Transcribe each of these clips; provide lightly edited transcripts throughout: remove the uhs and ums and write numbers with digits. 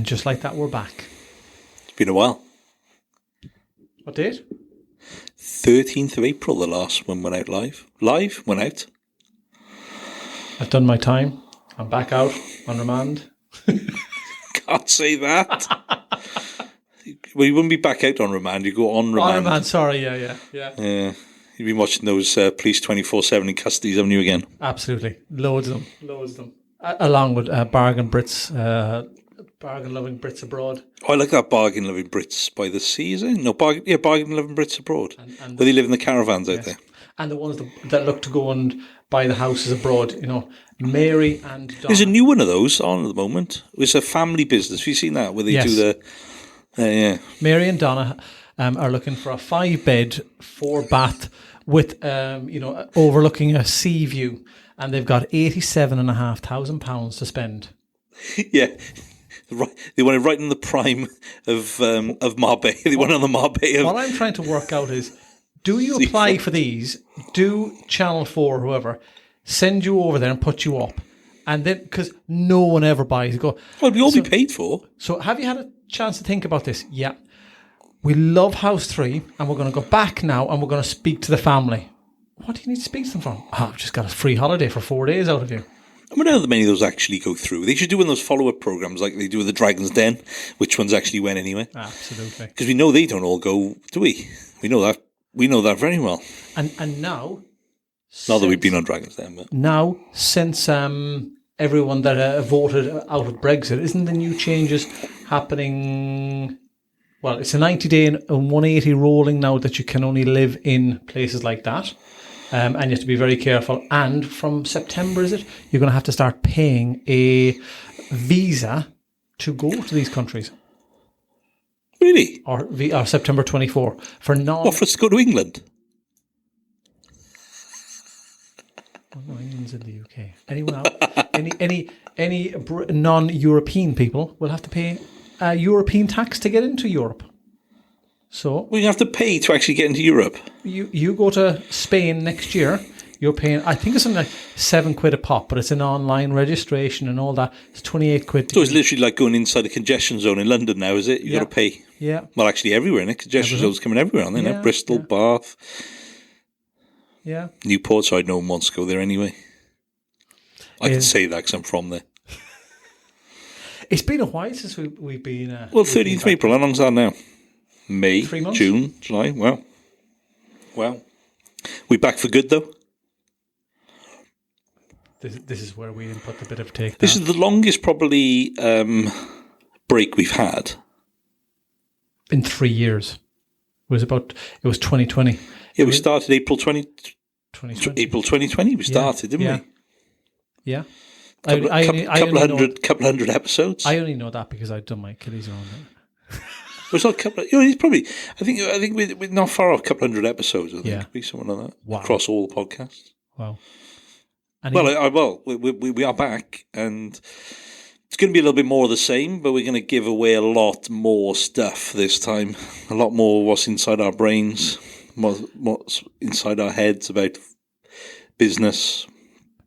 just like that, we're back. It's been a while. What date? 13th of April, the last one went out live. Went out. I've done my time. I'm back out on remand. Can't say that. Well, you wouldn't be back out on remand. You go on remand. On remand, sorry, yeah. Yeah. You've been watching those police 24/7 in custody, haven't you, again? Absolutely. Loads of them. Along with bargain Brits, bargain-loving Brits abroad. Oh, I like that bargain-loving Brits by the sea, is it? No, bargain-loving Brits abroad. And where they live in the caravans out there. And the ones that look to go and buy the houses abroad, Mary and Donna. There's a new one of those on at the moment. It's a family business. Have you seen that? Where they do the... yeah. Mary and Donna are looking for a 5-bed, 4-bath with, overlooking a sea view. And they've got £87,500 to spend. Yeah. Right, they want it right in the prime of Marbella. They want it on the Marbella. What I'm trying to work out is, do you apply for these? Do Channel 4 or whoever send you over there and put you up? And then, because no one ever buys it, go, well, we all be paid for. So have you had a chance to think about this? Yeah. We love House 3 and we're going to go back now and we're going to speak to the family. What do you need to speak to them from? Oh, I've just got a free holiday for 4 days out of you. I wonder how many of those actually go through. They should do one of those follow-up programs like they do with the Dragon's Den, which ones actually went anyway. Absolutely. Because we know they don't all go, do we? We know that. We know that very well. And now... Not that we've been on Dragon's Den, but... Now, since everyone that voted out of Brexit, isn't the new changes happening... Well, it's a 90-day and 180 rolling now that you can only live in places like that. And you have to be very careful. And from September, is it? You're going to have to start paying a visa to go to these countries. Really? Or September 24 for non. What, for us to go to England? Oh, no, England's in the UK. Anyone else? any non-European people will have to pay European tax to get into Europe. So we have to pay to actually get into Europe. You go to Spain next year, you're paying, I think it's something like £7 a pop, but it's an online registration and all that. It's £28. So it's literally like going inside a congestion zone in London now, is it? You've got to pay. Yeah. Well, actually everywhere, innit? Congestion zones coming everywhere, aren't they? Yeah, Bristol, Bath. Yeah. Newport, so no one wants to go there anyway. I can say that because I'm from there. It's been a while since we've been... well, 13th of April, how long's that now? May, 3 months? June, July. Well, we back for good though. This is where we input the bit of take. This is the longest probably break we've had in 3 years. It was 2020. Yeah, we started April 2020. April 2020. We started, didn't we? Yeah. Couple hundred episodes. I only know that because I've done my Achilles on it. It's not a couple. He's probably. I think we're not far off. A couple hundred episodes. I think it'd be something like that. Wow. Across all the podcasts. Wow. We are back, and it's going to be a little bit more of the same. But we're going to give away a lot more stuff this time. A lot more what's inside our brains, what's inside our heads about business.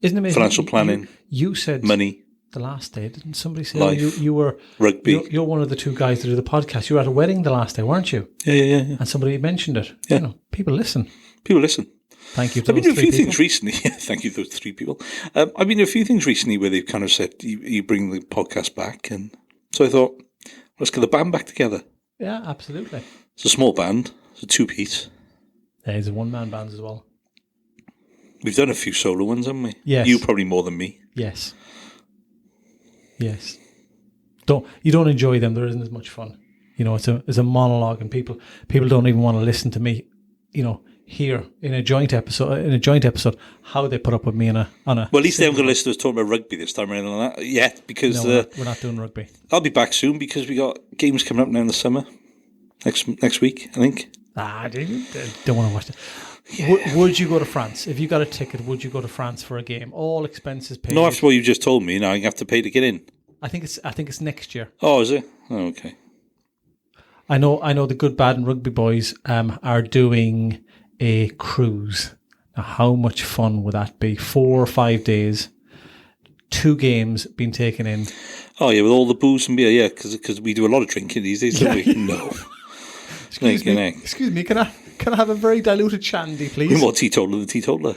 Isn't it amazing? Financial planning. You said money. The last day, didn't somebody say life, you were rugby? You're one of the two guys that do the podcast. You were at a wedding the last day, weren't you? Yeah. And somebody mentioned it. Yeah. People listen. Thank Thank you to you those 3 people. I've been doing a few things recently. Thank you to those 3 people. I've been doing a few things recently where they've kind of said, you bring the podcast back. And so I thought, let's get the band back together. Yeah, absolutely. It's a small band. It's a 2-piece. There's a one-man band as well. We've done a few solo ones, haven't we? Yes. You probably more than me. Yes. You don't enjoy them. There isn't as much fun. It's a monologue, and people don't even want to listen to me. Here in a joint episode, how they put up with me on a. Well, at least they haven't got to listen to us talking about rugby this time around on that yet, because we're not doing rugby. I'll be back soon because we got games coming up now in the summer. Next week, I think. I don't want to watch it. Yeah. Would you go to France if you got a ticket? Would you go to France for a game? All expenses paid. No, after what you just told me, now you have to pay to get in. I think it's next year. Oh, is it? Oh, okay. I know. The Good, Bad, and Rugby Boys are doing a cruise. Now, how much fun would that be? 4 or 5 days 2 games been taken in. Oh, yeah, with all the booze and beer, yeah, because we do a lot of drinking these days, don't we? No. Excuse me, can I have a very diluted shandy, please? More teetotaler than teetotaler.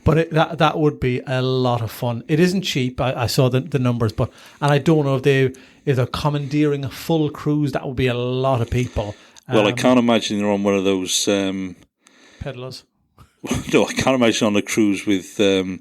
But that would be a lot of fun. It isn't cheap. I saw the numbers, and I don't know if they're commandeering a full cruise. That would be a lot of people. Well, I can't imagine they're on one of those peddlers. No, I can't imagine on a cruise with a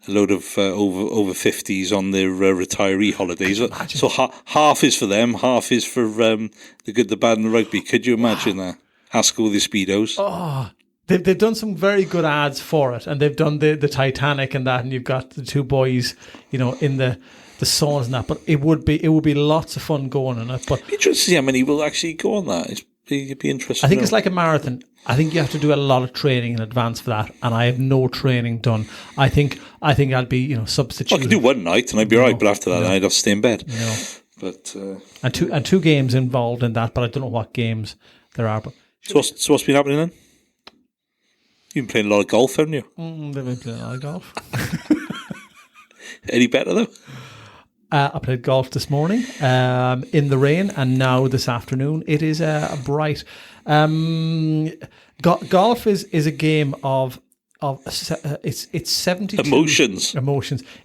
load of over 50s on their retiree holidays. So half is for them, half is for the good, the bad, and the rugby. Could you imagine that? Haskell with the Speedos. Oh, they've done some very good ads for it, and they've done the Titanic and that, and you've got the 2 boys, in the saunas and that. But it would be lots of fun going on it. But interesting to see how many will actually go on that. It'd be interesting. I think it's like a marathon. I think you have to do a lot of training in advance for that, and I have no training done. I think I'll be substitute. I could do one night and I'd be right, but after that I'd have to stay in bed. No. But and two games involved in that, but I don't know what games there are. But so what's been happening then? You've been playing a lot of golf, haven't you? They've been playing a lot of golf. Any better though? I played golf this morning in the rain, and now this afternoon it is bright. Golf is a game of it's 72 emotions.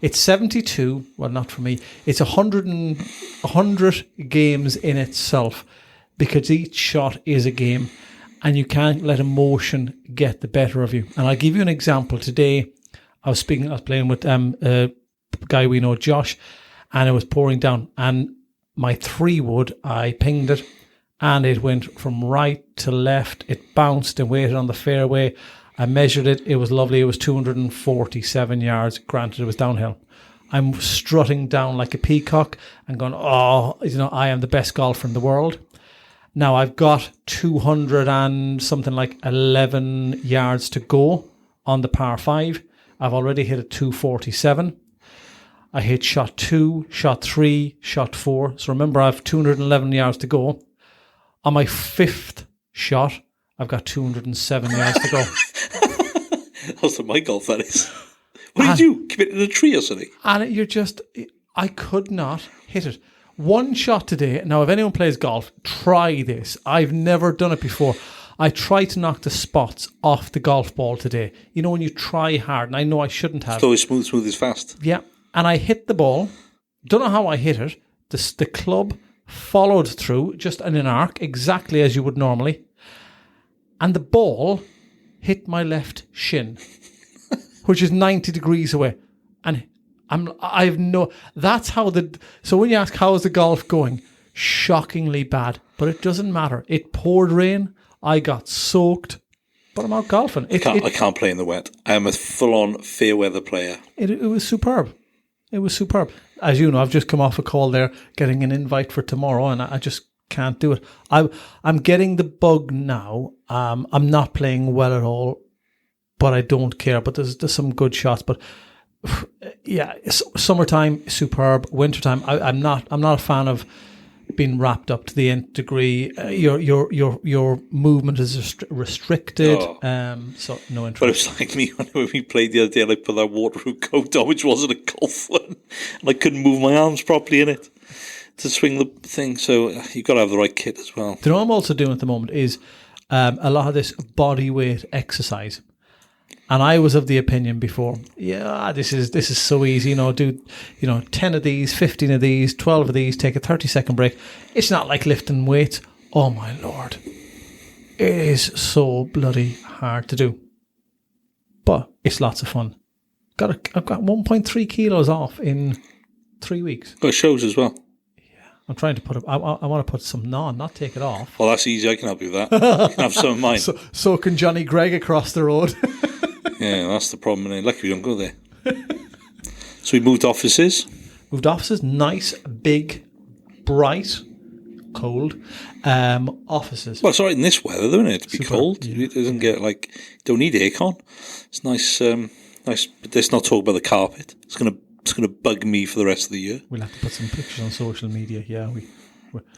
It's 72. Well, not for me. It's 100 games in itself, because each shot is a game, and you can't let emotion get the better of you. And I'll give you an example. Today, I was playing with a guy we know, Josh. And it was pouring down, and my 3-wood, I pinged it, and it went from right to left. It bounced and waited on the fairway. I measured it. It was lovely. It was 247 yards. Granted, it was downhill. I'm strutting down like a peacock and going, I am the best golfer in the world. Now I've got 200 and something like 11 yards to go on the par 5. I've already hit a 247. I hit shot 2, shot 3, shot 4. So remember, I have 211 yards to go. On my 5th shot, I've got 207 yards to go. That's my golf, that is. What did you do? Keep it in a tree or something? And I could not hit it. One shot today. Now, if anyone plays golf, try this. I've never done it before. I tried to knock the spots off the golf ball today. When you try hard, and I know I shouldn't have. Slow is smooth is fast. Yeah. And I hit the ball. Don't know how I hit it. The club followed through just in an arc, exactly as you would normally. And the ball hit my left shin, which is 90 degrees away. And that's how so when you ask how is the golf going, shockingly bad. But it doesn't matter. It poured rain. I got soaked. But I'm out golfing. I can't play in the wet. I am a full-on fair weather player. It was superb. It was superb. As you know, I've just come off a call there, getting an invite for tomorrow, and I just can't do it. I'm getting the bug now. I'm not playing well at all, but I don't care. But there's some good shots. But yeah, summertime superb. Wintertime, I'm not a fan of being wrapped up to the nth degree. Your movement is restricted. So no interest. But it was like me when we played the other day, and I put that waterproof coat on, which wasn't a golf one, and I couldn't move my arms properly in it to swing the thing. So you've got to have the right kit as well. You know what I'm also doing at the moment is a lot of this body weight exercise. And I was of the opinion before, this is so easy, do 10 of these, 15 of these, 12 of these, take a 30-second break. It's not like lifting weights. Oh my Lord. It is so bloody hard to do. But it's lots of fun. I've got 1.3 kilos off in 3 weeks. Got shows as well. Yeah. I'm trying to put it, I want to put something on, not take it off. Well, that's easy. I can help you with that. You can have some of mine. So can Johnny Gregg across the road. Yeah, that's the problem. Lucky we don't go there. So we moved offices. Nice, big, bright, cold offices. Well, it's all right in this weather, though, isn't it? It'd be cold. Yeah. It doesn't get don't need aircon. It's nice, nice. But let's not talk about the carpet. It's gonna bug me for the rest of the year. We'll have to put some pictures on social media. Yeah,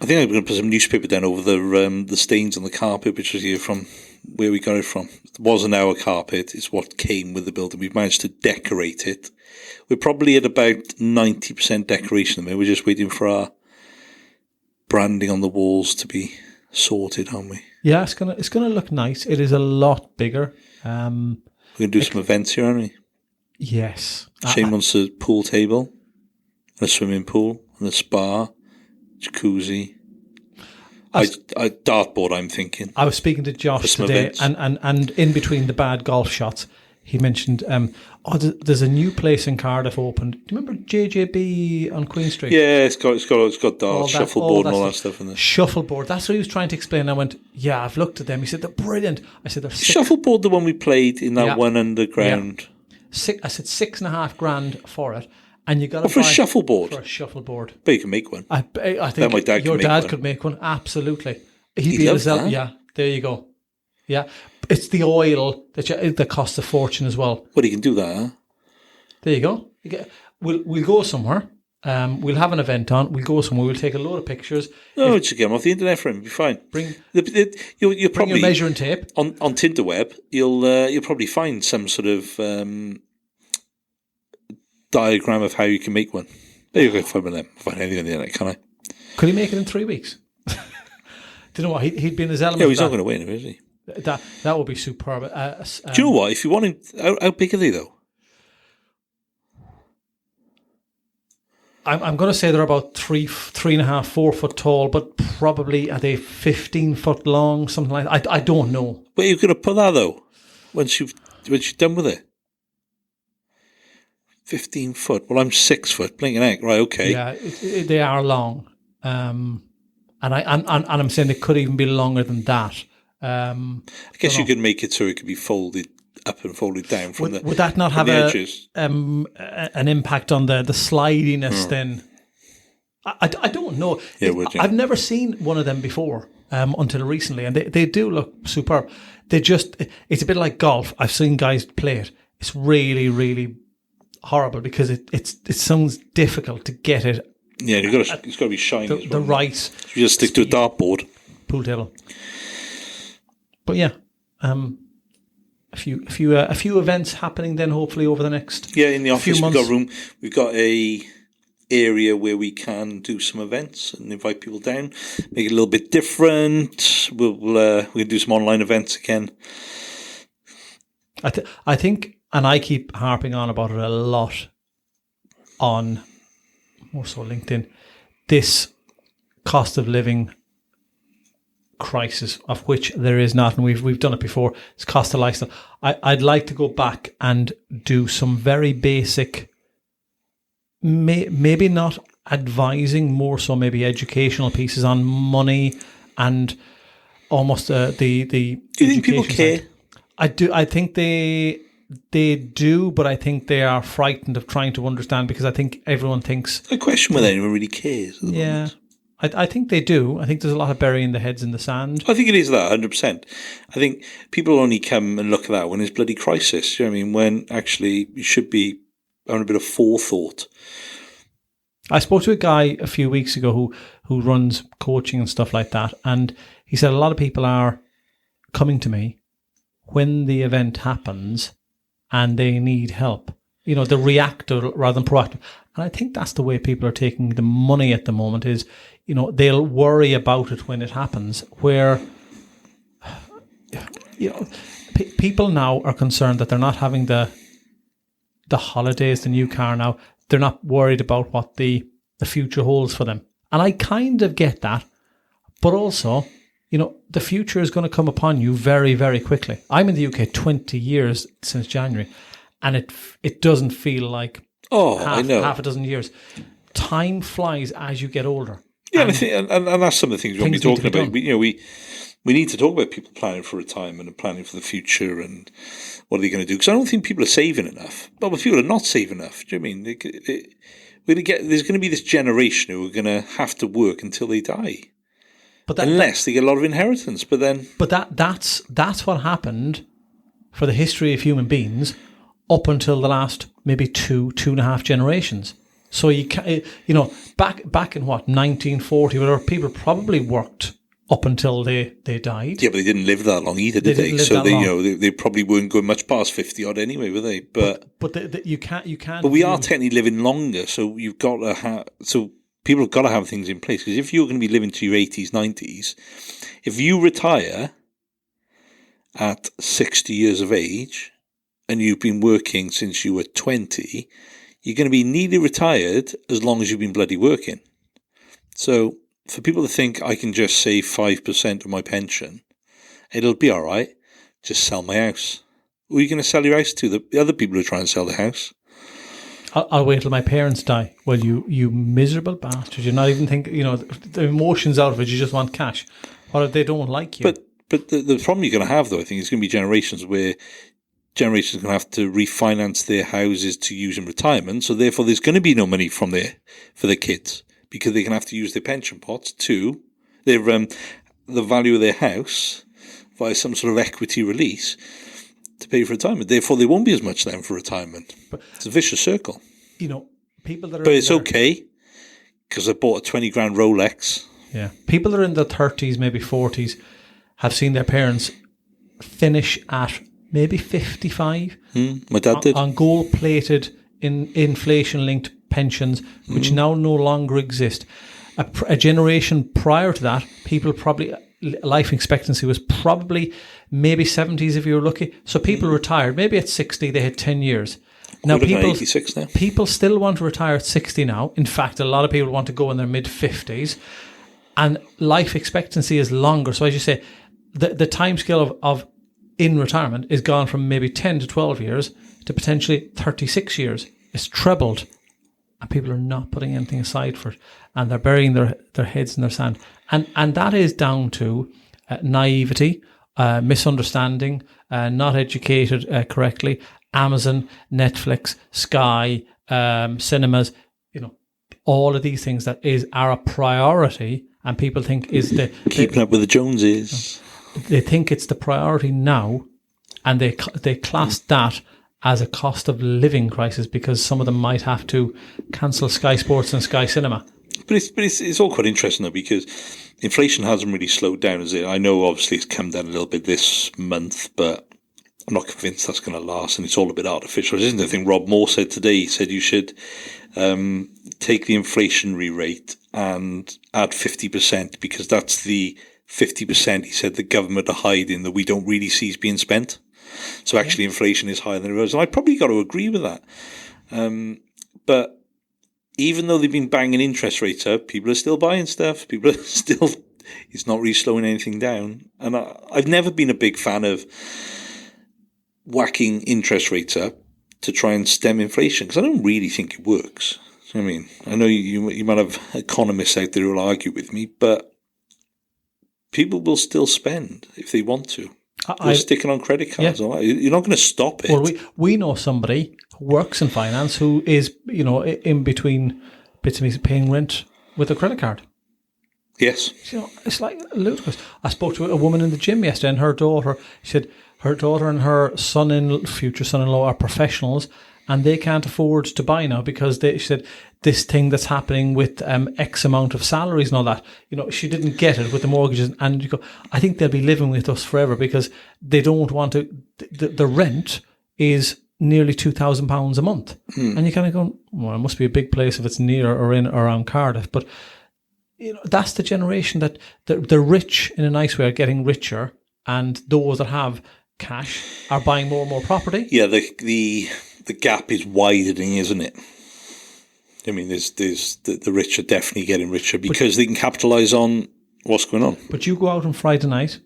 I think I'm going to put some newspaper down over the stains on the carpet, which was here from where we got it from. wasn't our carpet. It's what came with the building. We've managed to decorate it. We're probably at about 90% decoration. We're just waiting for our branding on the walls to be sorted, aren't we? Yeah, it's gonna look nice. It is a lot bigger. We're going to do some events here, aren't we? Yes. Shane wants a pool table, a swimming pool, and a spa, jacuzzi. Dartboard, I'm thinking. I was speaking to Josh today, and in between the bad golf shots, he mentioned, there's a new place in Cardiff opened. Do you remember JJB on Queen Street? Yeah, it's got darts, shuffleboard, and all that stuff in there. Shuffleboard. That's what he was trying to explain. I went, yeah, I've looked at them. He said they're brilliant. I said they're shuffleboard, the one we played in that one underground. Yeah. I said $6,500 for it, and you got to for a shuffleboard. For a shuffleboard, but you can make one. I think my dad your dad could make one. Absolutely, he'd be able to sell. Yeah, there you go. Yeah, it's the oil that costs a fortune as well. Well, you can do that. Huh? There you go. We'll go somewhere. We'll have an event on. We'll go somewhere. We'll take a load of pictures. No, just get them off the internet for him. Be fine. You'll probably your measuring tape on Tinterweb. You'll probably find some sort of diagram of how you can make one. There you go. Find anything on the internet, can I? Could he make it in 3 weeks? Do you know what? He'd be in his element. Yeah, he's not going to win, is he? That would be superb. Do you know what? If you want him, how big are they though? I'm going to say they're about 3.5, 4 foot tall, but probably are they 15 foot long, something like that. I don't know. Where are you going to put that though? Once you're done with it. 15 foot. Well, I'm 6 foot. Blinking heck. Right. Okay. Yeah, they are long, and I'm saying they could even be longer than that. I guess you could make it so it could be folded up and folded down from the. Would that not have an impact on the slidiness then? I don't know. Yeah, would you? I've never seen one of them before until recently, and they do look superb. It's a bit like golf. I've seen guys play it. It's really, really horrible because it sounds difficult to get it. Yeah, it's got to be shiny. The right. So you just stick to a dartboard. Pool table. But yeah, a few events happening then hopefully over the next in the office few we've months. got room. We've got a area where we can do some events and invite people down, make it a little bit different. We'll do some online events again. I think, and I keep harping on about it a lot on more so LinkedIn, this cost of living crisis, of which there is not, and we've done it before. It's cost of lifestyle. I'd like to go back and do some very basic, maybe not advising, more so maybe educational pieces on money and almost the. Do you think people care? Side. I do. I think they do, but I think they are frightened of trying to understand because I think everyone thinks. I question whether anyone really cares. Yeah. I think they do. I think there's a lot of burying their heads in the sand. I think it is that, 100%. I think people only come and look at that when it's bloody crisis. You know what I mean? When actually you should be having a bit of forethought. I spoke to a guy a few weeks ago who runs coaching and stuff like that, and he said a lot of people are coming to me when the event happens and they need help. You know, the reactor rather than proactive. And I think that's the way people are taking the money at the moment is, you know, they'll worry about it when it happens, where, you know, people now are concerned that they're not having the holidays, the new car now. They're not worried about what the future holds for them. And I kind of get that. But also, you know, the future is going to come upon you very, very quickly. I'm in the UK 20 years since January, and it doesn't feel like I know. half a dozen years. Time flies as you get older. Yeah, and that's some of the things we'll be talking about. We need to talk about people planning for retirement and planning for the future and what are they going to do. Because I don't think people are saving enough. But people are not saving enough. Do you know what I mean? There's going to be this generation who are going to have to work until they die. But unless they get a lot of inheritance. But that's what happened for the history of human beings up until the last maybe two and a half generations. So back in 1940, where people probably worked up until they died. Yeah, but they didn't live that long either, did they? So they probably weren't going much past 50 odd anyway, were they? But you can't. But we are technically living longer, so you've got to have. So people have got to have things in place, because if you're going to be living to your 80s, 90s, if you retire at 60 years of age and you've been working since you were 20, you're going to be nearly retired as long as you've been bloody working. So for people to think I can just save 5% of my pension, it'll be all right, just sell my house. Who are you going to sell your house to? The other people who are trying to sell the house. I'll wait till my parents die. Well, you miserable bastard. You're not even thinking, the emotions out of it. You just want cash. What if they don't like you? But the problem you're going to have, though, I think, is going to be generations are going to have to refinance their houses to use in retirement. So therefore, there's going to be no money for their kids, because they're going to have to use their pension pots to the value of their house via some sort of equity release to pay for retirement. Therefore, there won't be as much then for retirement. But it's a vicious circle. People that are... But it's okay, because I bought a 20 grand Rolex. Yeah. People that are in their 30s, maybe 40s, have seen their parents finish at maybe 55. My dad did. On gold-plated, inflation-linked pensions, which now no longer exist. A generation prior to that, people probably... life expectancy was probably maybe 70s if you were lucky. So people retired. Maybe at 60 they had 10 years. Now 86 now. People still want to retire at 60 now. In fact, a lot of people want to go in their mid-50s. And life expectancy is longer. So as you say, the time scale of in retirement is gone from maybe 10 to 12 years to potentially 36 years. It's trebled. And people are not putting anything aside for it. And they're burying their heads in their sand. And that is down to naivety, misunderstanding, not educated correctly. Amazon, Netflix, Sky, cinemas, all of these things that are a priority, and people think is keeping up with the Joneses. They think it's the priority now, and they class that as a cost of living crisis, because some of them might have to cancel Sky Sports and Sky Cinema. But it's all quite interesting, though, because inflation hasn't really slowed down, has it? I know obviously it's come down a little bit this month, but I'm not convinced that's going to last, and it's all a bit artificial, isn't it? I think Rob Moore said today, he said you should take the inflationary rate and add 50%, because that's the 50%, he said, the government are hiding that we don't really see is being spent. So actually inflation is higher than it was. And I probably got to agree with that. But even though they've been banging interest rates up, people are still buying stuff. People are still, it's not really slowing anything down. And I've never been a big fan of whacking interest rates up to try and stem inflation, because I don't really think it works. I mean, I know you might have economists out there who will argue with me, but people will still spend if they want to. We're sticking on credit cards. Yeah. You're not going to stop it. Well, we know somebody who works in finance who is, in between bits and pieces paying rent with a credit card. Yes. It's like ludicrous. I spoke to a woman in the gym yesterday, and her daughter, she said her daughter and her future son-in-law are professionals, and they can't afford to buy now because she said this thing that's happening with X amount of salaries and all that. She didn't get it with the mortgages, and you go, I think they'll be living with us forever because they don't want to. The rent is nearly £2,000 a month, and you kind of go, well, it must be a big place if it's near or in or around Cardiff. But that's the generation that the rich, in a nice way, are getting richer, and those that have cash are buying more and more property. Yeah, the gap is widening, isn't it? I mean, there's the rich are definitely getting richer because they can capitalise on what's going on. But you go out on Friday night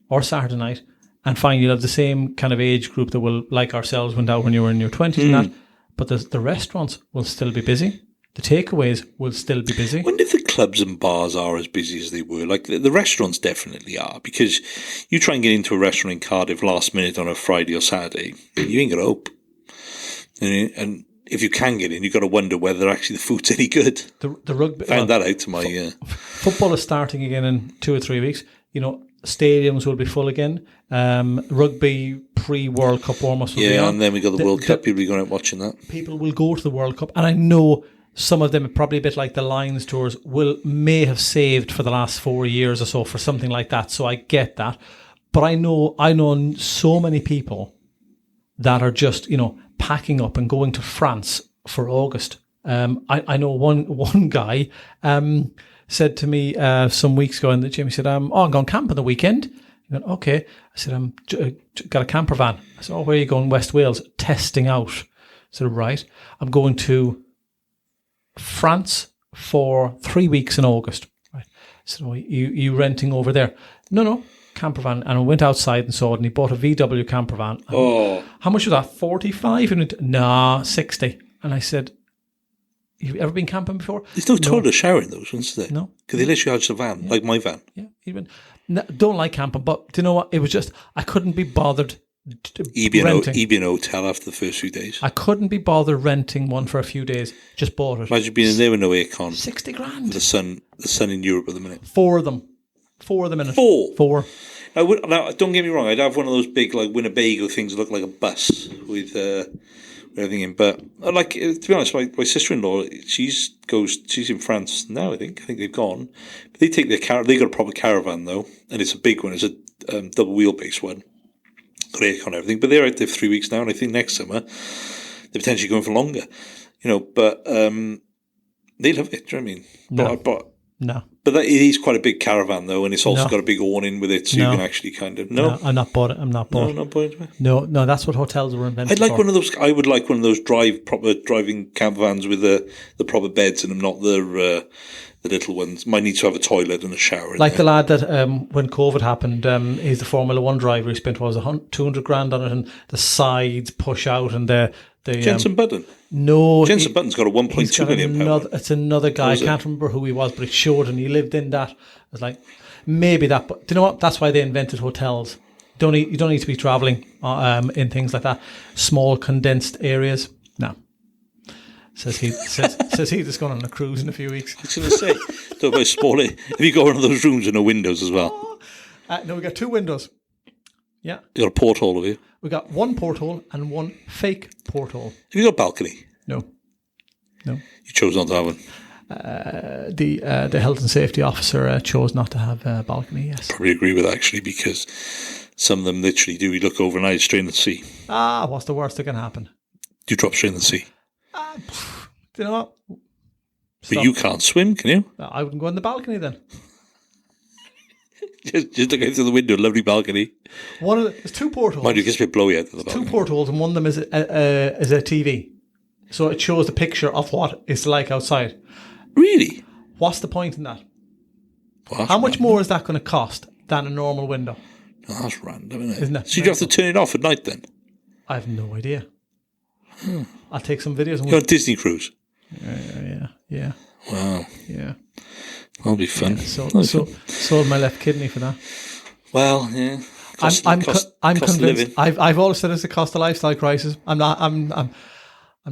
or Saturday night and find you'll have the same kind of age group that will, like ourselves, went out when you were in your 20s and that. But the restaurants will still be busy. The takeaways will still be busy. I wonder if the clubs and bars are as busy as they were. Like the restaurants definitely are, because you try and get into a restaurant in Cardiff last minute on a Friday or Saturday, you ain't got to hope. And if you can get in, you've got to wonder whether actually the food's any good. The rugby found that out to my football is starting again in 2 or 3 weeks. Stadiums will be full again. Rugby pre-World Cup almost will be on. And then we got the World Cup. People will be going out watching that. People will go to the World Cup, and I know some of them, probably a bit like the Lions tours, may have saved for the last 4 years or so for something like that. So I get that. But I know so many people that are just, packing up and going to France for August. I know one guy said to me some weeks ago in the gym, he said, I'm going camping the weekend. He went, okay. I said, I'm got a camper van. I said, where are you going? West Wales, testing out. I said, right. I'm going to France for 3 weeks in August. Right. I said, you renting over there? No, camper van. And I went outside and saw it, and he bought a VW camper van. How much was that? 45? Nah, 60. And I said, you ever been camping before? There's no toilet shower in those ones, is there? No. Because they literally had a van, like my van. Yeah, even don't like camping, but do you know what? It was just, I couldn't be bothered renting. You'd be in a hotel after the first few days. I couldn't be bothered renting one for a few days. Just bought it. Imagine being in there with no aircon. 60 grand. The sun in Europe at the minute. Four of them in it. Four. Now, don't get me wrong. I'd have one of those big, like Winnebago things that look like a bus with everything in. But to be honest, my sister-in-law, she's in France now. I think they've gone. But they take their they got a proper caravan though, and it's a big one. It's a double wheelbase one, got aircon and everything. But they're out there for 3 weeks now, and I think next summer they're potentially going for longer. But they love it. Do you know what I mean? No. No. But it is quite a big caravan, though, and it's also got a big awning with it, so you can actually kind of... No, I'm not bought it. I'm not bought it. No, not bought it. No, that's what hotels were invented I would like one of those proper driving camper vans with the proper beds in them, not the little ones. Might need to have a toilet and a shower. Like the lad that, when COVID happened, he's the Formula 1 driver. He spent, 200 grand on it, and the sides push out, and the Jensen Button? No. Jensen Button's got a 1.2 million pound. It's another guy. I can't remember who he was, but it showed, and he lived in that. I was like, maybe that. But do you know what? That's why they invented hotels. You don't need to be travelling in things like that. Small, condensed areas. No. Says he that's going on a cruise in a few weeks. I was going to say, talk about smaller. Have you got one of those rooms with no windows as well? No, we got 2 windows. Yeah. You got a porthole, have you? We got 1 porthole and 1 fake porthole. Have you got a balcony? No. You chose not to have one. The health and safety officer chose not to have a balcony. Yes. Probably agree with that, actually, because some of them literally do. You look overnight straight in the sea. What's the worst that can happen? You drop straight in the sea. Do you know what? But you can't swim, can you? I wouldn't go in the balcony then. Just look out through the window, lovely balcony. There's 2 portholes. Mind you, it gets a bit blowy out of the balcony. 2 portholes, and one of them is a TV. So it shows the picture of what it's like outside. Really? What's the point in that? Well, how much more is that going to cost than a normal window? Oh, that's random, isn't it? Isn't it? So you have to turn it off at night then? I have no idea. I'll take some videos. You're on a Disney cruise? Yeah. Wow. Yeah. That'll be fun. Yeah, sold my left kidney for that. Well, yeah. I'm convinced. I've always said it's a cost of lifestyle crisis. I'm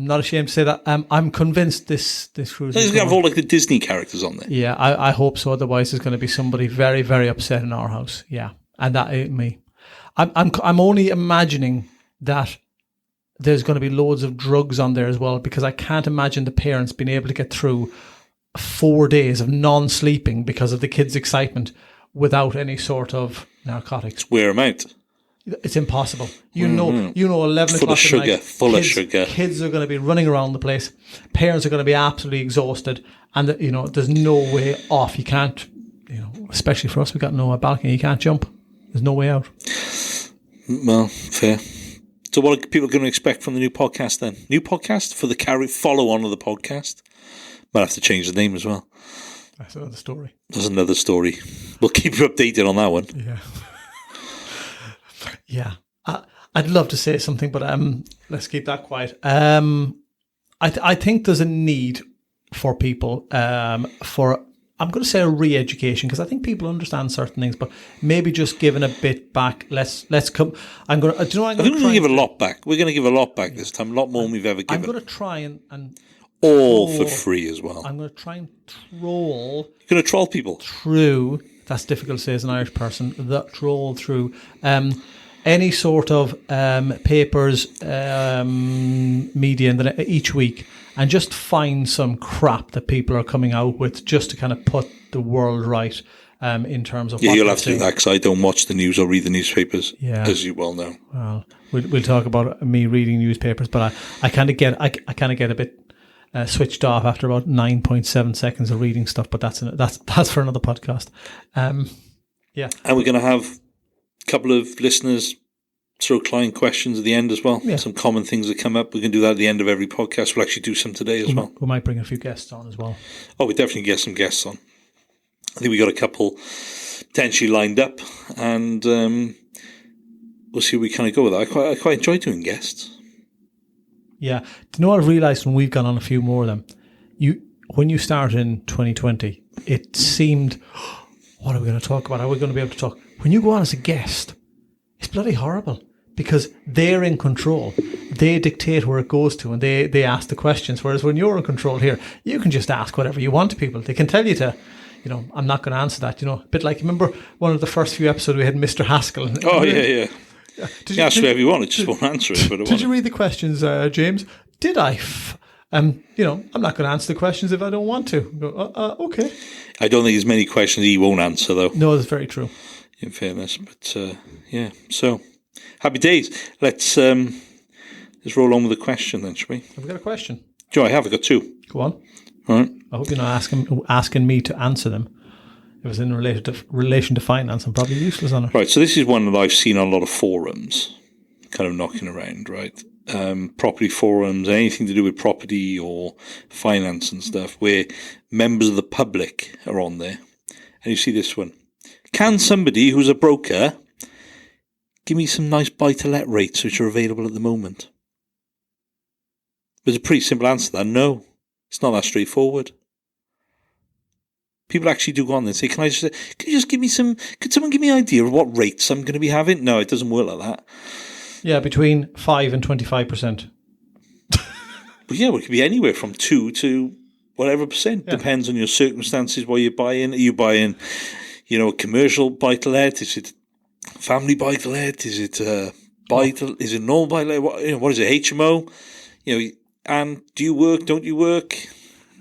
not ashamed to say that. I'm convinced this cruise is going to have all like the Disney characters on there. Yeah, I hope so. Otherwise, there's going to be somebody very, very upset in our house. Yeah, and that ain't me. I'm only imagining that there's going to be loads of drugs on there as well, because I can't imagine the parents being able to get through 4 days of non-sleeping because of the kids' excitement without any sort of narcotics. Wear them out. It's impossible. You know, 11 full o'clock of sugar, at night, full of sugar. Kids are going to be running around the place. Parents are going to be absolutely exhausted, and there's no way off. You can't, especially for us, we've got no balcony. You can't jump. There's no way out. Well, fair. So what are people going to expect from the new podcast then? New podcast for the follow-on of the podcast? Might have to change the name as well. That's another story. There's another story. We'll keep you updated on that one. Yeah. Yeah. I'd love to say something, but let's keep that quiet. I think there's a need for people for, I'm going to say, a re-education, because I think people understand certain things, but maybe just giving a bit back. Let's come. I think we're going to give a lot back. We're going to give a lot back this time, a lot more than we've ever given. I'm going to try and all for free as well. I'm going to try and troll. You're going to troll people? Through, that's difficult to say as an Irish person, troll through any sort of papers, media each week, and just find some crap that people are coming out with just to kind of put the world right in terms of Yeah, what you'll they're have to do saying. that because I don't watch the news or read the newspapers, Yeah. as you well know. Well, we'll talk about me reading newspapers, but I kind of get a bit switched off after about 9.7 seconds of reading stuff. But that's for another podcast. Yeah, And we're going to have a couple of listeners throw client questions at the end as well. Yeah. Some common things that come up. We can do that at the end of every podcast. We'll actually do some today as well. we might bring a few guests on as well. Oh, we definitely get some guests on. I think we got a couple potentially lined up, and we'll see where we kind of go with that. I quite enjoy doing guests. Yeah. Do you know what I've realised when we've gone on a few more of them? When you started in 2020, it seemed, what are we going to talk about? How are we going to be able to talk? When you go on as a guest, it's bloody horrible because they're in control. They dictate where it goes to, and they ask the questions. Whereas when you're in control here, you can just ask whatever you want to people. They can tell you to, I'm not going to answer that. A bit like, remember one of the first few episodes we had Mr. Haskell. Yeah. You ask whatever you want, it just won't answer it. But did you read the questions, James? Did I? I'm not going to answer the questions if I don't want to. Okay. I don't think there's many questions he won't answer, though. No, that's very true. In fairness, but yeah. So happy days. Let's roll on with the question then, shall we? Have we got a question? Joe, I got two. Go on. All right. I hope you're not asking me to answer them. If it was in relation to finance, I'm probably useless on it. Right, so this is one that I've seen on a lot of forums, kind of knocking around, right? Property forums, anything to do with property or finance and stuff, where members of the public are on there. And you see this one. Can somebody who's a broker give me some nice buy-to-let rates which are available at the moment? There's a pretty simple answer to that. No, it's not that straightforward. People actually do go on there and say, can you just give me could someone give me an idea of what rates I'm going to be having? No, it doesn't work like that. Yeah, between 5 and 25%. But yeah, it could be anywhere from 2 to whatever percent. Yeah. Depends on your circumstances, what you're buying. Are you buying, a commercial buy-to-let? Is it family buy-to-let? Is it is it normal buy-to-let? What is it, HMO? And do you work, don't you work?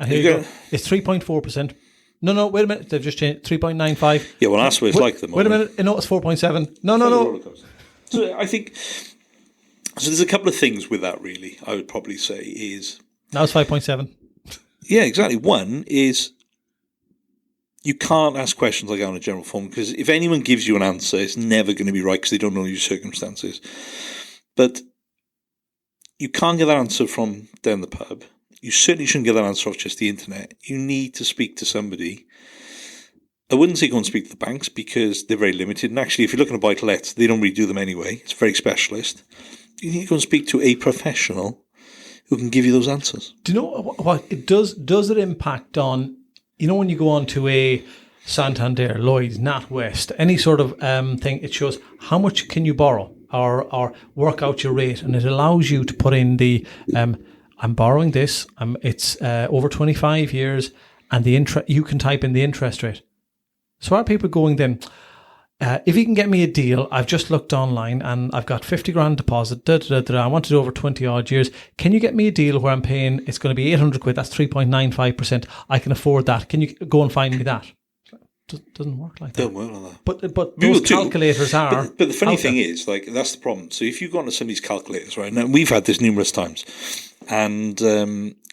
And here you go. It's 3.4%. No, wait a minute. They've just changed 3.95. Yeah, well, that's what it's like at the moment. Wait a minute. No, it's 4.7. No. So I think, there's a couple of things with that, really, I would probably say is... Now it's 5.7. Yeah, exactly. One is you can't ask questions like that on a general forum, because if anyone gives you an answer, it's never going to be right because they don't know your circumstances. But you can't get that answer from down the pub. You certainly shouldn't get that answer off just the internet. You need to speak to somebody. I wouldn't say go and speak to the banks because they're very limited. And actually, if you're looking to buy-to-let, they don't really do them anyway. It's very specialist. You need to go and speak to a professional who can give you those answers. Do you know what it does? Does it impact on, when you go on to a Santander, Lloyds, NatWest, any sort of thing, it shows how much can you borrow or work out your rate. And it allows you to put in the... I'm borrowing this. It's over 25 years, and you can type in the interest rate. So are people going then? If you can get me a deal, I've just looked online and I've got 50 grand deposit. I want it over 20 odd years. Can you get me a deal where I'm paying? It's going to be 800 quid. That's 3.95%. I can afford that. Can you go and find me that? Doesn't work like that. Doesn't work like that. But those calculators are. But the funny thing is, that's the problem. So if you go onto some of these calculators, right? Now we've had this numerous times. And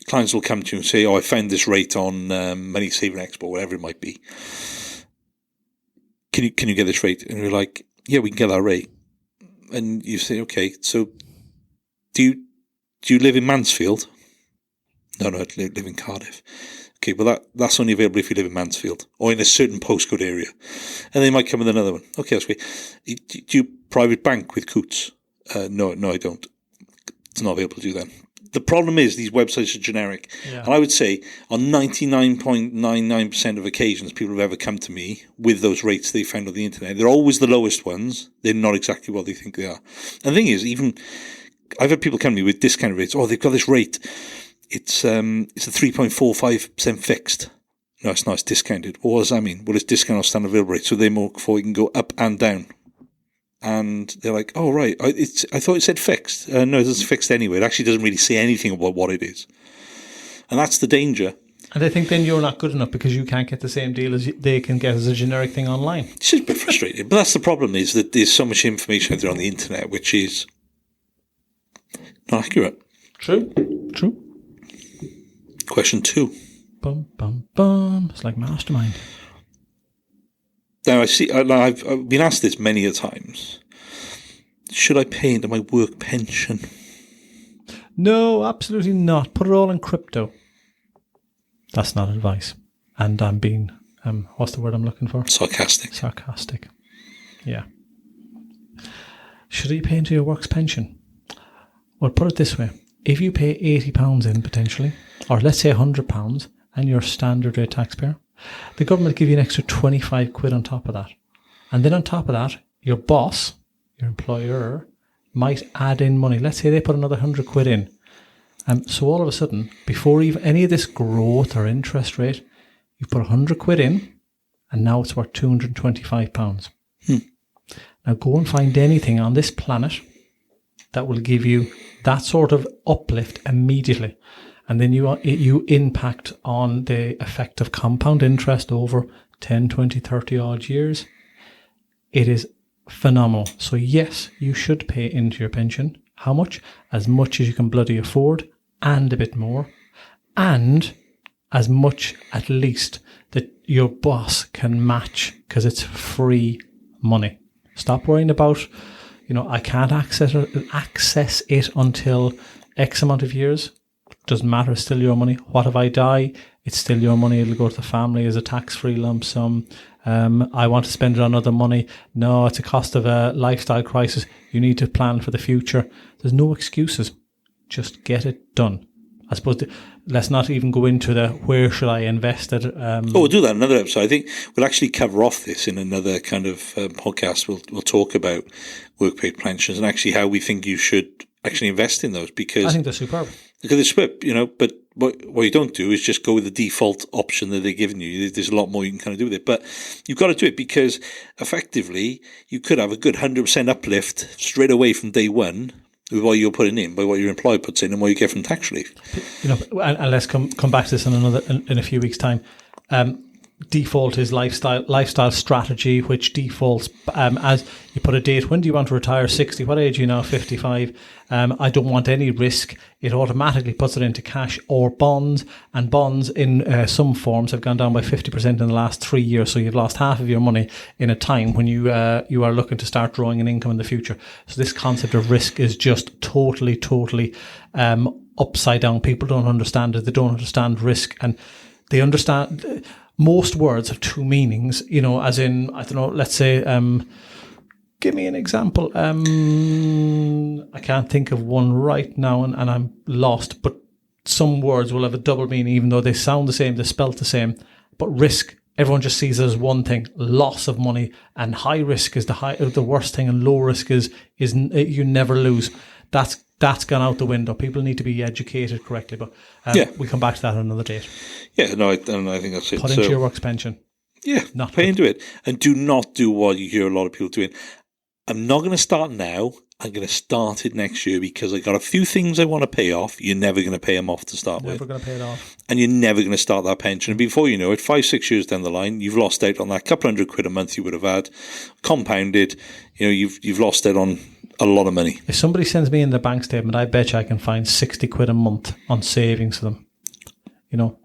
clients will come to you and say, I found this rate on Money Saving Expo, whatever it might be. Can you get this rate? And you're like, yeah, we can get that rate. And you say, okay, so do you live in Mansfield? No, I live in Cardiff. Okay, well that's only available if you live in Mansfield or in a certain postcode area. And they might come with another one. Okay, that's great. Do you private bank with Coots? No, I don't. It's not available to do that. The problem is these websites are generic. Yeah. And I would say on 99.99% of occasions people have ever come to me with those rates they found on the internet. They're always the lowest ones. They're not exactly what they think they are. And the thing is, even I've had people come to me with discount rates. Oh, they've got this rate. It's a 3.45% fixed. No, it's not. It's discounted. What does that mean? Well, it's discount on standard available rate. So they're more for it can go up and down. And they're like, oh, right, I thought it said fixed. No, it's fixed anyway. It actually doesn't really say anything about what it is. And that's the danger. And they think then you're not good enough because you can't get the same deal as they can get as a generic thing online. It's just a bit frustrating. But that's the problem, is that there's so much information out there on the internet which is not accurate. True. Question 2. Bum, bum, bum. It's like Mastermind. Now, I've been asked this many a times. Should I pay into my work pension? No, absolutely not. Put it all in crypto. That's not advice. And I'm being, what's the word I'm looking for? Sarcastic. Yeah. Should you pay into your work's pension? Well, put it this way. If you pay £80 in potentially, or let's say £100, and you're a standard rate taxpayer, the government will give you an extra 25 quid on top of that. And then on top of that, your boss, your employer, might add in money. Let's say they put another 100 quid in. So all of a sudden, before even any of this growth or interest rate, you put 100 quid in, and now it's worth £225. Now go and find anything on this planet that will give you that sort of uplift immediately. And then you impact on the effect of compound interest over 10, 20, 30 odd years. It is phenomenal. So yes, you should pay into your pension. How much? As much as you can bloody afford, and a bit more. And as much, at least, that your boss can match, because it's free money. Stop worrying about, I can't access it until X amount of years. Doesn't matter, it's still your money. What if I die? It's still your money. It'll go to the family as a tax-free lump sum. I want to spend it on other money. No, it's a cost of a lifestyle crisis. You need to plan for the future. There's no excuses. Just get it done. I suppose let's not even go into the where should I invest it. We'll do that in another episode. I think we'll actually cover off this in another kind of podcast. We'll talk about work-paid pensions and actually how we think you should actually invest in those, because I think they're superb. Because they're superb, but what you don't do is just go with the default option that they're giving you. There's a lot more you can kind of do with it. But you've got to do it, because effectively you could have a good 100% uplift straight away from day one with what you're putting in, by what your employer puts in and what you get from tax relief. And let's come back to this in a few weeks' time. Default is lifestyle strategy, which defaults as you put a date. When do you want to retire? 60. What age are you now? 55. I don't want any risk. It automatically puts it into cash or bonds, and bonds in some forms have gone down by 50% in the last 3 years. So you've lost half of your money in a time when you are looking to start drawing an income in the future. So this concept of risk is just totally upside down. People don't understand it. They don't understand risk, and they understand. Most words have two meanings, as in, I don't know, let's say, give me an example. I can't think of one right now and I'm lost, but some words will have a double meaning, even though they sound the same, they're spelt the same. But risk, everyone just sees it as one thing, loss of money, and high risk is the worst thing, and low risk is you never lose. That's gone out the window. People need to be educated correctly, but we come back to that on another date. Yeah, no, I think that's it. Put into your work's pension. Yeah, not pay into it. And do not do what you hear a lot of people doing. I'm not going to start now. I'm going to start it next year because I got a few things I want to pay off. You're never going to pay them off to start with. Never going to pay it off. And you're never going to start that pension. And before you know it, 5-6 years down the line, you've lost out on that couple £100 a month you would have had, compounded. You've lost out on a lot of money. If somebody sends me in their bank statement, I bet you I can find 60 quid a month on savings for them.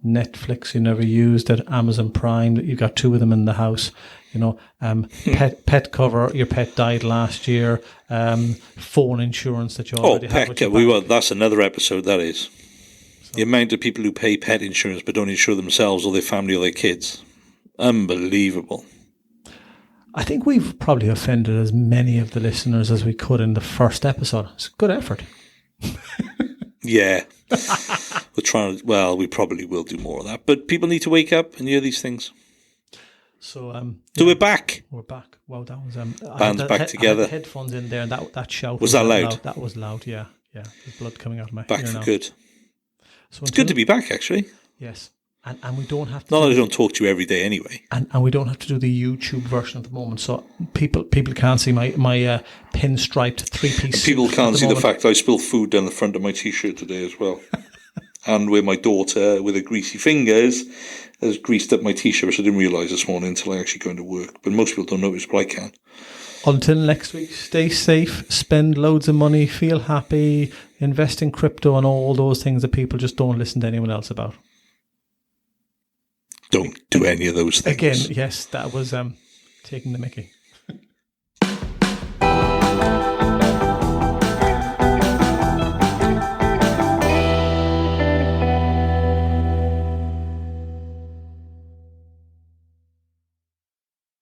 Netflix you never used it, Amazon Prime, you've got 2 of them in the house. Pet cover, your pet died last year. Phone insurance that you already have. Pet cover. That's another episode. That is the amount of people who pay pet insurance but don't insure themselves or their family or their kids. Unbelievable. I think we've probably offended as many of the listeners as we could in the first episode. It's a good effort. Yeah. We're trying to, we probably will do more of that. But people need to wake up and hear these things. So, we're back. We're back. Wow, that was... Band's back together. I had headphones in there, and that shout... Was that loud? That was loud, yeah. There's blood coming out of my back ear for now. good. So it's good to be back, actually. Yes. And we don't have to... Not that I don't talk to you every day anyway. And we don't have to do the YouTube version at the moment. So people can't see my pinstriped 3-piece suit. People can't see the fact I spilled food down the front of my T-shirt today as well. and where my daughter, with her greasy fingers, has greased up my T-shirt, which I didn't realise this morning until I actually go into work. But most people don't notice, but I can. Until next week, stay safe, spend loads of money, feel happy, invest in crypto and all those things that people just don't listen to anyone else about. Don't do any of those things. Again, yes, that was taking the mickey.